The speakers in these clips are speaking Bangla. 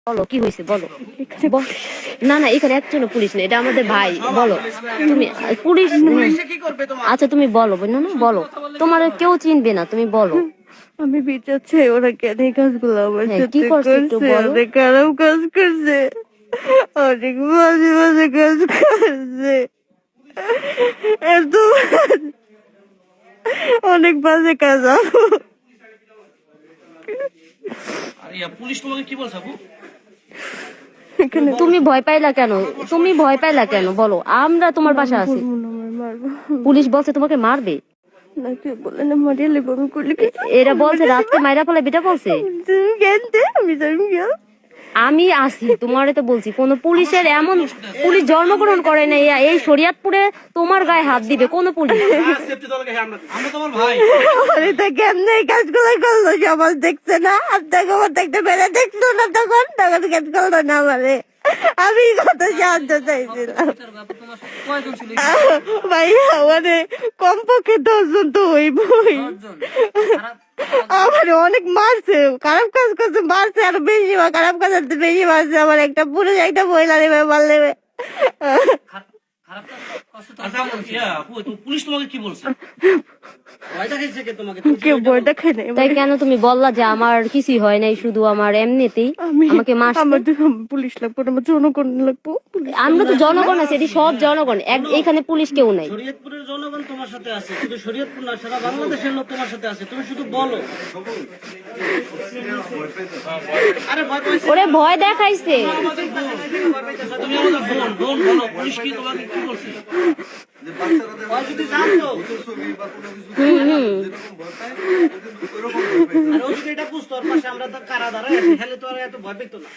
বলো কি হয়েছে বলো। না না এখানে একজনও পুলিশ নেই, এটা আমাদের ভাই। বলো তুমি পুলিশ। আচ্ছা তুমি বলো না না বলো, তোমার কেউ চিনবে না, তুমি বলো। আমি বিচার চাই, ওরা কেন এই কাজগুলো আমার হ্যাঁ, কি সাথে করছে একটু করছে? বলো। অনেক খারাপ কাজ করছে, অনেক মাঝে মাঝে কাজ করছে, এত অনেক বাজে কাজ। পুলিশ তোমাকে কি বলছে আপু? তুমি ভয় পাইলা কেন? তুমি ভয় পাইলা কেন বলো, আমরা তোমার পাশে আছি। পুলিশ বলছে তোমাকে মারবে। না কেউ বলে না, মারিয়ে লেবো আমি করলে কি? এরা বলছে রাতকে মাইরা ফেলে, বেটা বলছে। তুমি জানতে আমি জানি না। আমি আসি তোমারে তো বলছি, কোন পুলিশের এমন পুলিশ জন্মগ্রহণ করে নাই এই শরিয়াতপুরে তোমার গায়ে হাত দিবে কোন পুলিশ? আমরা তোমার ভাই। আরে তা কেমনে এই কাজগুলো করলো? সমাজ দেখছে না? আপনাকে আমার দেখতে পেরে দেখলো না, তখন তখন কেন করলো না আমারে? আমি কত সাহায্য চাইছিলাম ভাইয়া, মানে কমপক্ষে 10 জন তো হইবই। আমার অনেক মারছে, খারাপ কাজ করছে, মারছে আরো বেশি, খারাপ কাজ করতে বেশি মারছে। আমার একটা পুরুষ একটা মহিলা নেবে মারলে। পুলিশ তোমাকে কি বলছে? কেউ ভয় দেখায় নাই। তাই কেন তুমি বললা যে আমার কিছুই হয় নাই, শুধু আমার এমনিতেই আমাকে মারছে? আমার পুলিশ লাগবো না, আমার জনগণ লাগবো। আমরা তো জনগণ আছে, এটি সব জনগণ, এখানে পুলিশ কেউ নাই। শরীয়তপুরের জনগণ তোমার সাথে আছে, শুধু শরীয়তপুর না সারা বাংলাদেশের লোক তোমার সাথে আছে, তুমি শুধু বলো। আরে ভয় পাইছে, ওরে ভয় দেখাইছে। তুমি আমাদের বোন বলো, পুলিশ কি তোমাকে কি বলছে? যদি জানতো আর ও যদি এটা বুঝতো, ওর পাশে আমরা তো কারা দাঁড়ায় আছি, তাহলে তো আর এত ভয় পেতো না।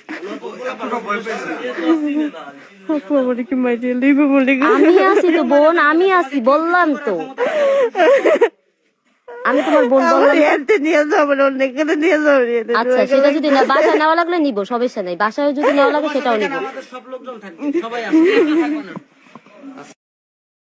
আমার কি মাইরে লিবে বলে আমি আছি তো বোন, আমি আছি বললাম তো, আমি তোমার বোন বললাম। নিয়ে যাবো, অনেক নিয়ে যাবো। আচ্ছা সেটা যদি না বাসায় নেওয়া লাগলে নিবো, সমস্যা নেই, বাসায় যদি নেওয়া লাগে সেটাও নিবো। আমাদের সব লোকজন থাকবে, সবাই আছে।